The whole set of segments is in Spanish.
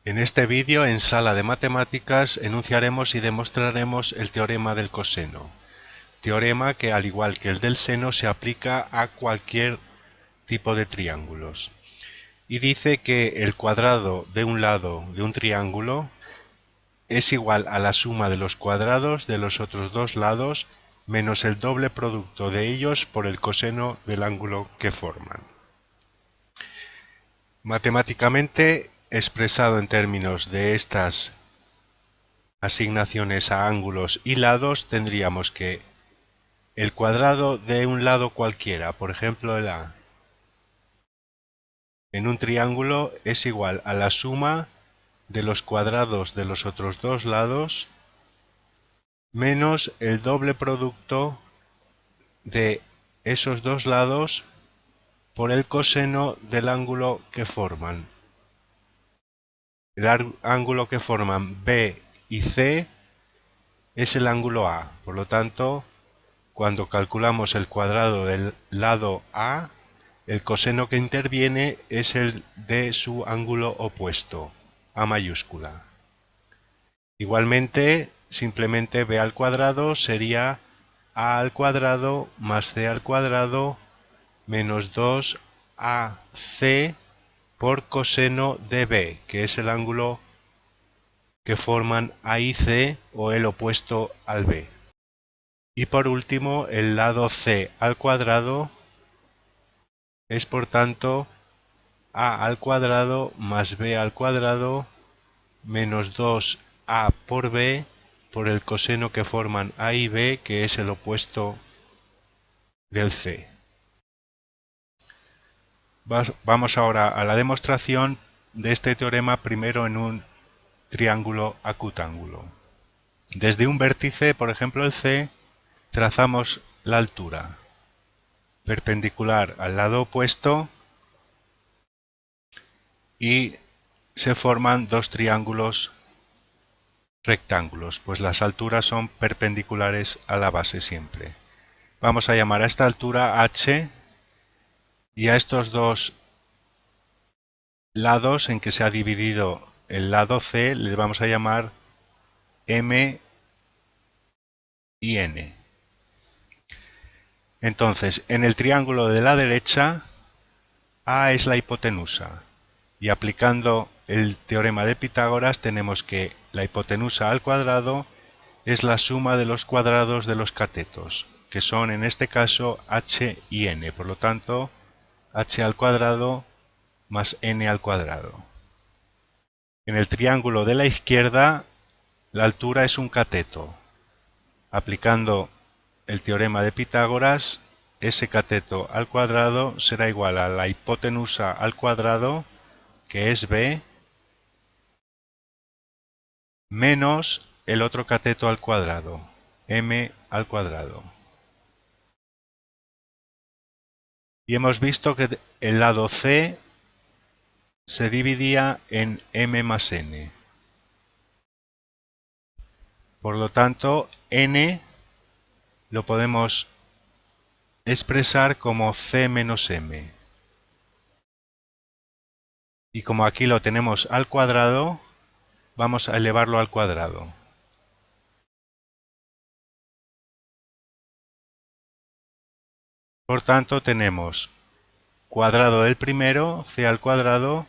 En este vídeo, en Sala de Matemáticas, enunciaremos y demostraremos el teorema del coseno. Teorema que, al igual que el del seno, se aplica a cualquier tipo de triángulos. Y dice que el cuadrado de un lado de un triángulo es igual a la suma de los cuadrados de los otros dos lados menos el doble producto de ellos por el coseno del ángulo que forman. Matemáticamente, expresado en términos de estas asignaciones a ángulos y lados, tendríamos que el cuadrado de un lado cualquiera, por ejemplo el A, en un triángulo es igual a la suma de los cuadrados de los otros dos lados menos el doble producto de esos dos lados por el coseno del ángulo que forman. El ángulo que forman B y C es el ángulo A. Por lo tanto, cuando calculamos el cuadrado del lado A, el coseno que interviene es el de su ángulo opuesto, A mayúscula. Igualmente, simplemente B al cuadrado sería A al cuadrado más C al cuadrado menos 2AC por coseno de B, que es el ángulo que forman A y C o el opuesto al B. Y por último, el lado C al cuadrado es por tanto A al cuadrado más B al cuadrado menos 2A por B por el coseno que forman A y B, que es el opuesto del C. Vamos ahora a la demostración de este teorema, primero en un triángulo acutángulo. Desde un vértice, por ejemplo el C, trazamos la altura perpendicular al lado opuesto y se forman dos triángulos rectángulos, pues las alturas son perpendiculares a la base siempre. Vamos a llamar a esta altura H y a estos dos lados en que se ha dividido el lado C les vamos a llamar M y N. Entonces, en el triángulo de la derecha, A es la hipotenusa. Y aplicando el teorema de Pitágoras tenemos que la hipotenusa al cuadrado es la suma de los cuadrados de los catetos, que son en este caso h y n. Por lo tanto, h al cuadrado más n al cuadrado. En el triángulo de la izquierda, la altura es un cateto. Aplicando el teorema de Pitágoras, ese cateto al cuadrado será igual a la hipotenusa al cuadrado, que es b, menos el otro cateto al cuadrado, m al cuadrado. Y hemos visto que el lado C se dividía en m más n. Por lo tanto, n lo podemos expresar como c menos m. Y como aquí lo tenemos al cuadrado, vamos a elevarlo al cuadrado. Por tanto, tenemos cuadrado del primero, c al cuadrado,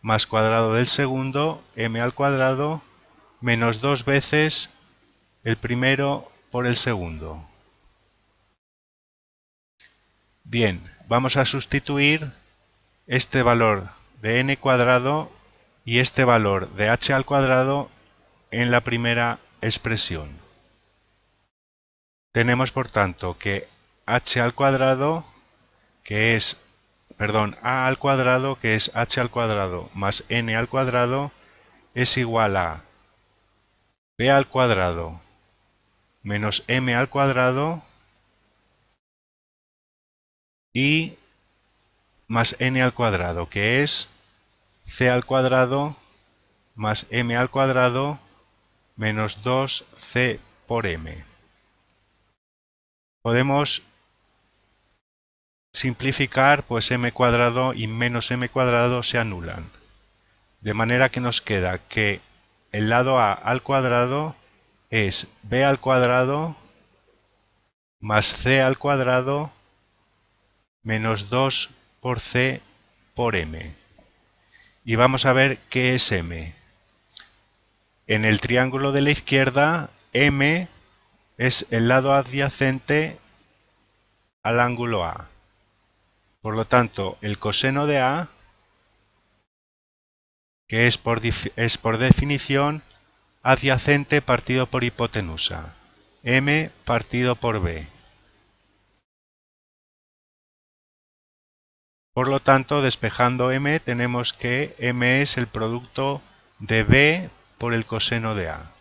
más cuadrado del segundo, m al cuadrado, menos dos veces el primero por el segundo. Bien, vamos a sustituir este valor de n cuadrado y este valor de h al cuadrado en la primera expresión. Tenemos por tanto que h al cuadrado, que es, a al cuadrado, que es h al cuadrado más n al cuadrado, es igual a b al cuadrado menos m al cuadrado y más n al cuadrado, que es c al cuadrado más m al cuadrado menos 2c por m. Podemos simplificar, pues m cuadrado y menos m cuadrado se anulan. De manera que nos queda que el lado a al cuadrado es b al cuadrado más c al cuadrado menos 2 por c por m. Y vamos a ver qué es m. En el triángulo de la izquierda, m es el lado adyacente al ángulo A. Por lo tanto, el coseno de A, que es por definición adyacente partido por hipotenusa, m partido por b. Por lo tanto, despejando m, tenemos que m es el producto de b por el coseno de A.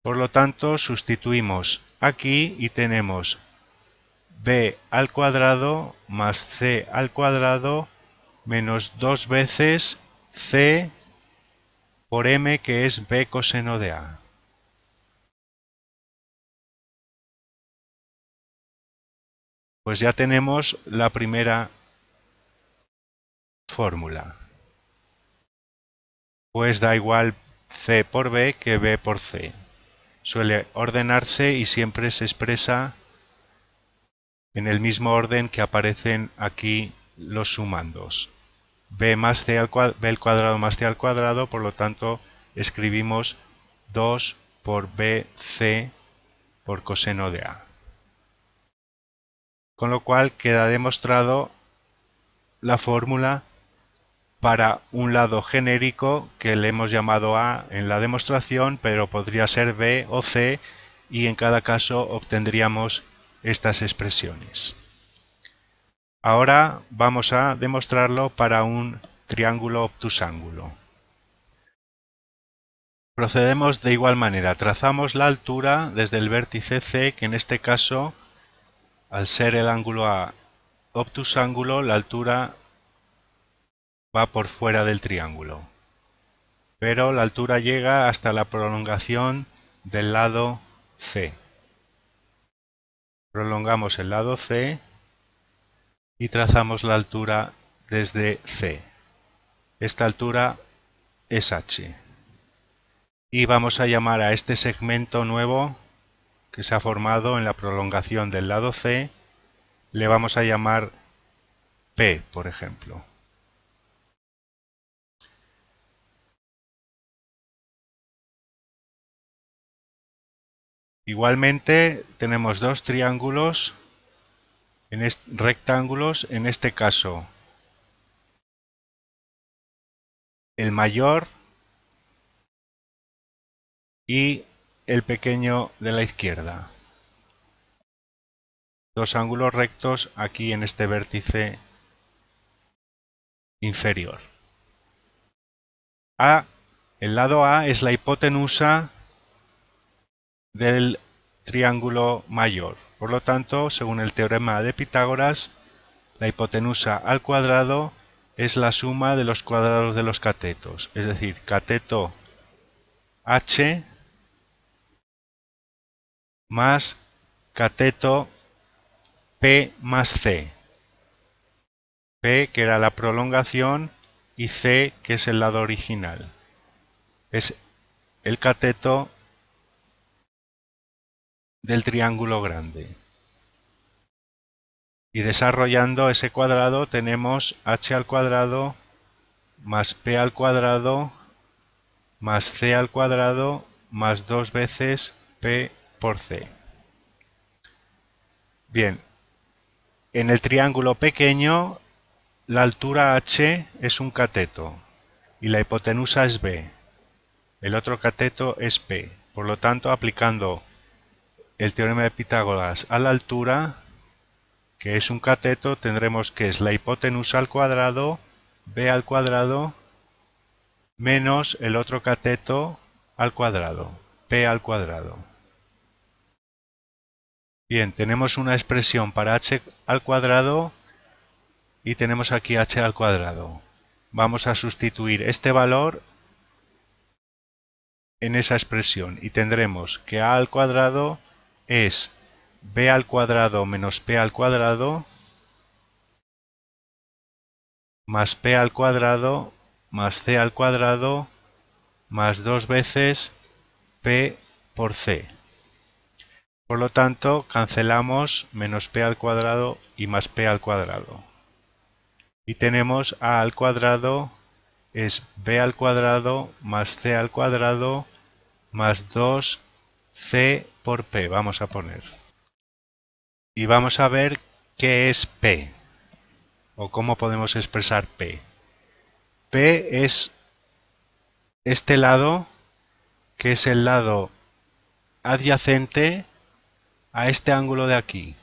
Por lo tanto, sustituimos aquí y tenemos b al cuadrado más c al cuadrado menos 2 veces c por m, que es b coseno de A. Pues ya tenemos la primera fórmula. Pues da igual c por b que b por c. Suele ordenarse y siempre se expresa en el mismo orden que aparecen aquí los sumandos. B al cuadrado más c al cuadrado, por lo tanto escribimos 2 por bc por coseno de A. Con lo cual queda demostrado la fórmula para un lado genérico que le hemos llamado A en la demostración, pero podría ser B o C, y en cada caso obtendríamos estas expresiones. Ahora vamos a demostrarlo para un triángulo obtusángulo. Procedemos de igual manera, trazamos la altura desde el vértice C, que en este caso, al ser el ángulo A obtusángulo, la altura va por fuera del triángulo, pero la altura llega hasta la prolongación del lado C. Prolongamos el lado C y trazamos la altura desde C. Esta altura es h. Y vamos a llamar a este segmento nuevo que se ha formado en la prolongación del lado C, le vamos a llamar P, por ejemplo. Igualmente tenemos dos triángulos rectángulos, en este caso el mayor y el pequeño de la izquierda. Dos ángulos rectos aquí en este vértice inferior. El lado A es la hipotenusa del triángulo mayor. Por lo tanto, según el teorema de Pitágoras, la hipotenusa al cuadrado es la suma de los cuadrados de los catetos, es decir, cateto h más cateto p más c. P, que era la prolongación, y c, que es el lado original. Es el cateto del triángulo grande. Y desarrollando ese cuadrado tenemos h al cuadrado más p al cuadrado más c al cuadrado más 2 veces p por c. Bien, en el triángulo pequeño la altura h es un cateto y la hipotenusa es b. El otro cateto es p. Por lo tanto, aplicando el teorema de Pitágoras a la altura, que es un cateto, tendremos que es la hipotenusa al cuadrado, b al cuadrado, menos el otro cateto al cuadrado, p al cuadrado. Bien, tenemos una expresión para h al cuadrado y tenemos aquí h al cuadrado. Vamos a sustituir este valor en esa expresión y tendremos que a al cuadrado es b al cuadrado menos p al cuadrado más p al cuadrado más c al cuadrado más 2 veces p por c. Por lo tanto, cancelamos menos p al cuadrado y más p al cuadrado. Y tenemos a al cuadrado es b al cuadrado más c al cuadrado más 2c por p, vamos a poner. Y vamos a ver qué es p, o cómo podemos expresar p. P es este lado, que es el lado adyacente a este ángulo de aquí,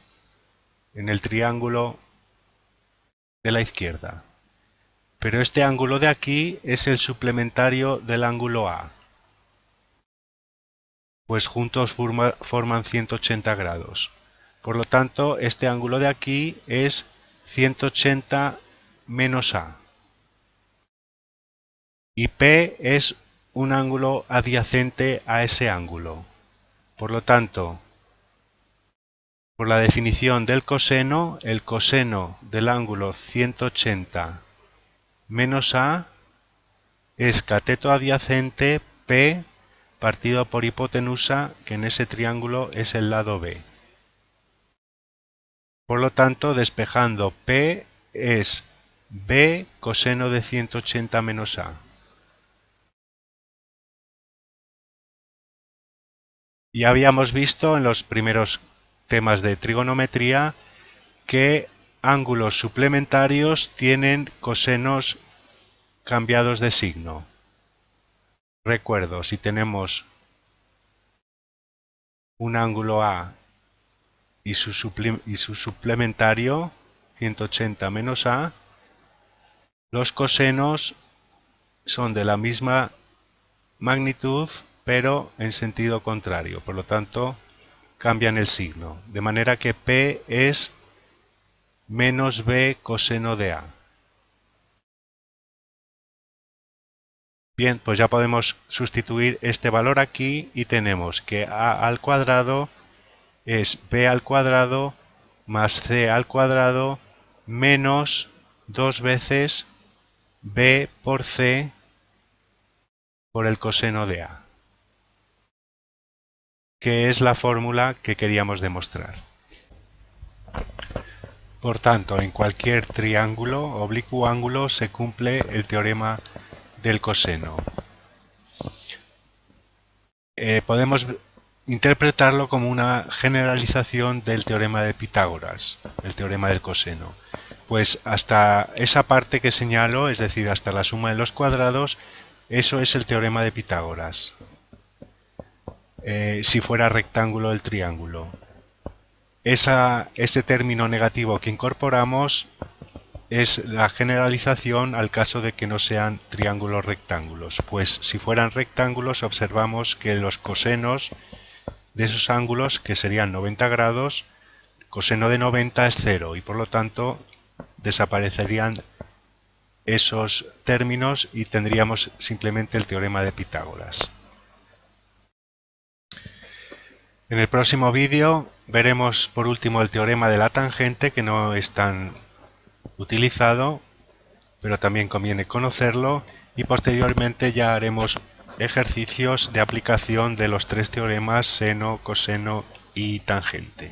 en el triángulo de la izquierda. Pero este ángulo de aquí es el suplementario del ángulo A. Pues juntos forman 180 grados. Por lo tanto, este ángulo de aquí es 180 menos A. Y P es un ángulo adyacente a ese ángulo. Por lo tanto, por la definición del coseno, el coseno del ángulo 180 menos A es cateto adyacente P partido por hipotenusa, que en ese triángulo es el lado B. Por lo tanto, despejando P es B coseno de 180 menos A. Ya habíamos visto en los primeros temas de trigonometría que ángulos suplementarios tienen cosenos cambiados de signo. Recuerdo, si tenemos un ángulo A y su suplementario 180 menos A, los cosenos son de la misma magnitud pero en sentido contrario, por lo tanto cambian el signo, de manera que P es menos B coseno de A. Bien, pues ya podemos sustituir este valor aquí y tenemos que A al cuadrado es B al cuadrado más C al cuadrado menos 2 veces B por C por el coseno de A, que es la fórmula que queríamos demostrar. Por tanto, en cualquier triángulo oblicuo ángulo se cumple el teorema del coseno. Podemos interpretarlo como una generalización del teorema de Pitágoras, el teorema del coseno. Pues hasta esa parte que señalo, es decir, hasta la suma de los cuadrados, eso es el teorema de Pitágoras. Si fuera rectángulo el triángulo. Ese término negativo que incorporamos es la generalización al caso de que no sean triángulos rectángulos. Pues si fueran rectángulos observamos que los cosenos de esos ángulos, que serían 90 grados, coseno de 90 es 0 y por lo tanto desaparecerían esos términos y tendríamos simplemente el teorema de Pitágoras. En el próximo vídeo veremos por último el teorema de la tangente, que no es tan utilizado, pero también conviene conocerlo, y posteriormente ya haremos ejercicios de aplicación de los tres teoremas seno, coseno y tangente.